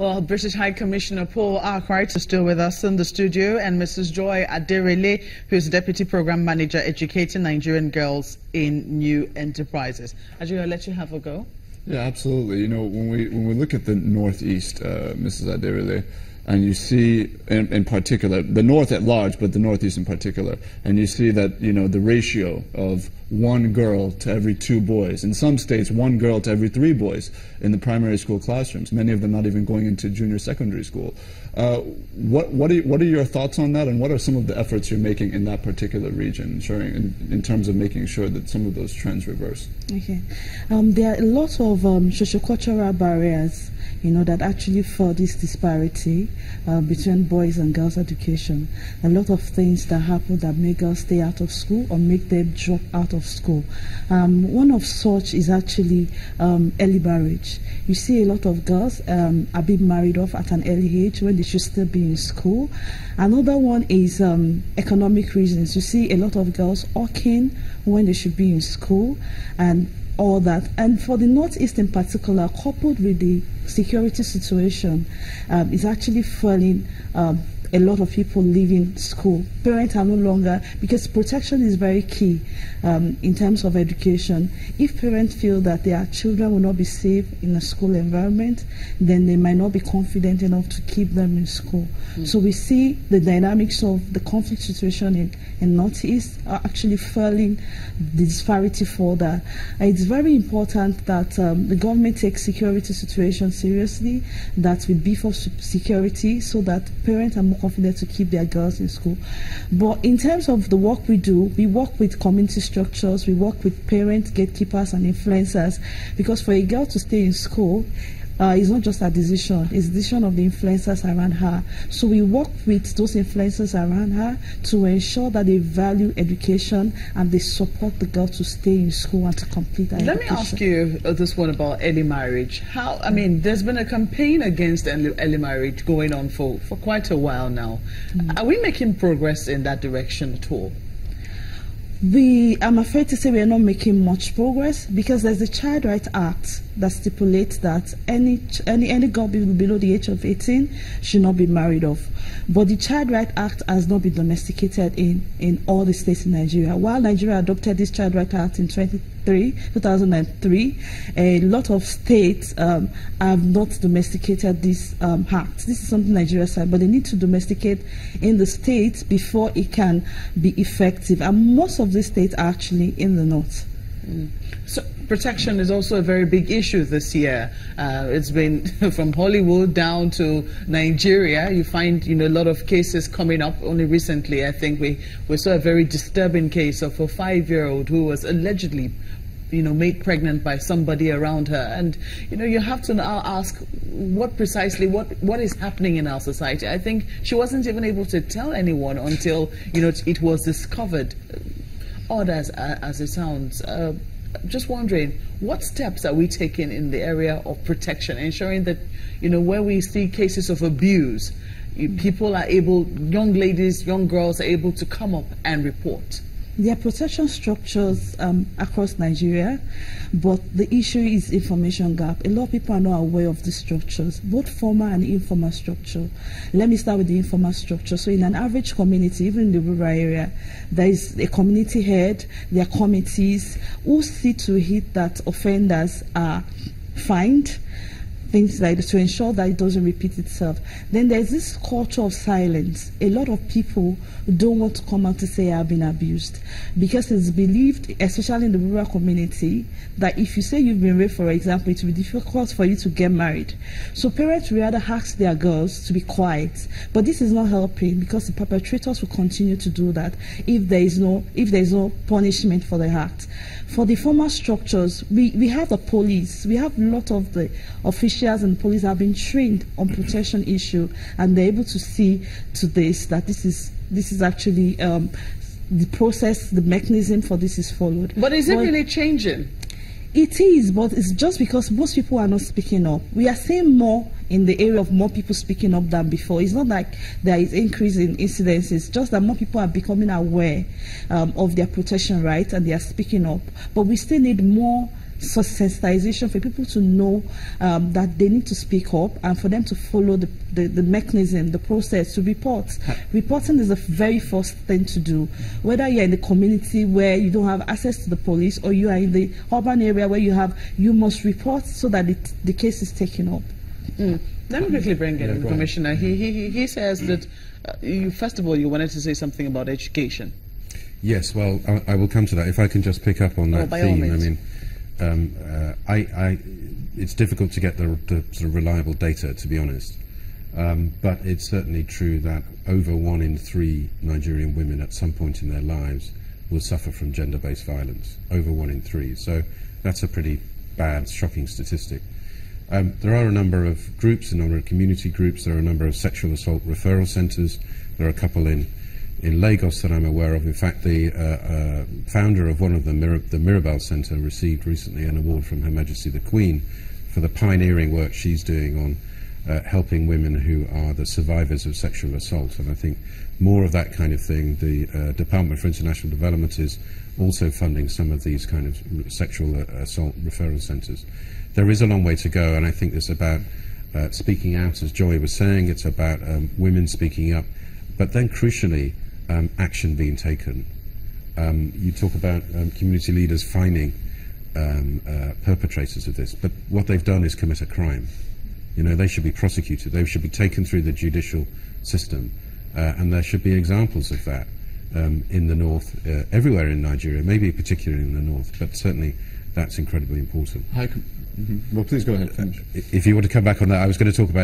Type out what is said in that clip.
Well, British High Commissioner Paul Arkwright is still with us in the studio, and Mrs. Joy Aderele, who is Deputy Program Manager, Educating Nigerian Girls in New Enterprises. I'll let you have a go. Yeah, absolutely. You know, when we look at the Northeast, Mrs. Aderele, and you see, in particular, the North at large, but the Northeast in particular, and you see that, you know, the ratio of 1 girl to every 2 boys. In some states, 1 girl to every 3 boys in the primary school classrooms, many of them not even going into junior secondary school. What are your thoughts on that, and what are some of the efforts you're making in that particular region, in terms of making sure that some of those trends reverse? Okay. There are a lot of sociocultural barriers, you know, that actually for this disparity between boys and girls' education. A lot of things that happen that make girls stay out of school or make them drop out of school. One of such is actually early marriage. You see a lot of girls are being married off at an early age when they should still be in school. Another one is economic reasons. You see a lot of girls working when they should be in school and all that. And for the Northeast in particular, coupled with the security situation, is actually fueling a lot of people leaving school. Parents are no longer, because protection is very key in terms of education. If parents feel that their children will not be safe in a school environment, then they might not be confident enough to keep them in school. So we see the dynamics of the conflict situation in Northeast are actually fueling the disparity further. It's very important that the government takes security situation seriously, that we beef up security so that parents are more confident to keep their girls in school. But in terms of the work we do, we work with community structures, we work with parents, gatekeepers and influencers, because for a girl to stay in school, it's not just a decision, it's a decision of the influencers around her. So we work with those influencers around her to ensure that they value education and they support the girl to stay in school and to complete her education. Let me ask you this one about early marriage. There's been a campaign against early marriage going on for quite a while now. Are we making progress in that direction at all? I'm afraid to say we are not making much progress, because there's the Child Rights Act that stipulates that any girl below the age of 18 should not be married off. But the Child Rights Act has not been domesticated in all the states in Nigeria. While Nigeria adopted this Child Rights Act in 2003, a lot of states have not domesticated this act. This is something Nigeria said, but they need to domesticate in the states before it can be effective. And most of the states are actually in the north. So protection is also a very big issue this year. It's been from Hollywood down to Nigeria. You find, a lot of cases coming up. Only recently, I think we saw a very disturbing case of a 5-year-old who was allegedly, made pregnant by somebody around her. And, you have to now ask what is happening in our society. I think she wasn't even able to tell anyone until, it was discovered. Odd as it sounds. Just wondering, what steps are we taking in the area of protection, ensuring that, where we see cases of abuse, people are able, young ladies, young girls are able to come up and report? There are protection structures across Nigeria, but the issue is information gap. A lot of people are not aware of these structures, both formal and informal structure. Let me start with the informal structure. So in an average community, even in the rural area, there is a community head, there are committees who see to it that offenders are fined, things like this, to ensure that it doesn't repeat itself. Then there's this culture of silence. A lot of people don't want to come out to say I've been abused, because it's believed, especially in the rural community, that if you say you've been raped, for example, it will be difficult for you to get married. So parents will rather ask their girls to be quiet. But this is not helping, because the perpetrators will continue to do that if there is no punishment for the act. For the formal structures, we have the police. We have a lot of the officials and police have been trained on protection issue, and they're able to see to this, that this is actually the process, the mechanism for this is followed. But is it really changing? It is, but it's just because most people are not speaking up. We are seeing more in the area of more people speaking up than before. It's not like there is increase in incidences, just that more people are becoming aware of their protection rights and they are speaking up. But we still need more sensitization for people to know that they need to speak up, and for them to follow the mechanism, the process to report. Reporting is the very first thing to do, whether you're in the community where you don't have access to the police, or you are in the urban area where you must report so that the case is taken up. Let me quickly bring in Commissioner. He says that first of all, you wanted to say something about education. Yes, well, I will come to that. If I can just pick up on that theme. I mean, it's difficult to get the sort of reliable data, to be honest. But it's certainly true that over 1 in 3 Nigerian women at some point in their lives will suffer from gender-based violence. Over 1 in 3. So that's a pretty bad, shocking statistic. There are a number of groups, a number of community groups. There are a number of sexual assault referral centres. There are a couple in Lagos that I'm aware of. In fact, the founder of one of them, the Mirabel Centre, received recently an award from Her Majesty the Queen for the pioneering work she's doing on helping women who are the survivors of sexual assault. And I think more of that kind of thing. The Department for International Development is also funding some of these kind of sexual assault referral centres. There is a long way to go, and I think it's about speaking out, as Joy was saying. It's about women speaking up, but then crucially, action being taken. You talk about community leaders finding perpetrators of this, but what they've done is commit a crime. You know, they should be prosecuted. They should be taken through the judicial system, and there should be examples of that in the north, everywhere in Nigeria, maybe particularly in the north, but certainly that's incredibly important. Well, please go ahead. Finish. If you want to come back on that, I was going to talk about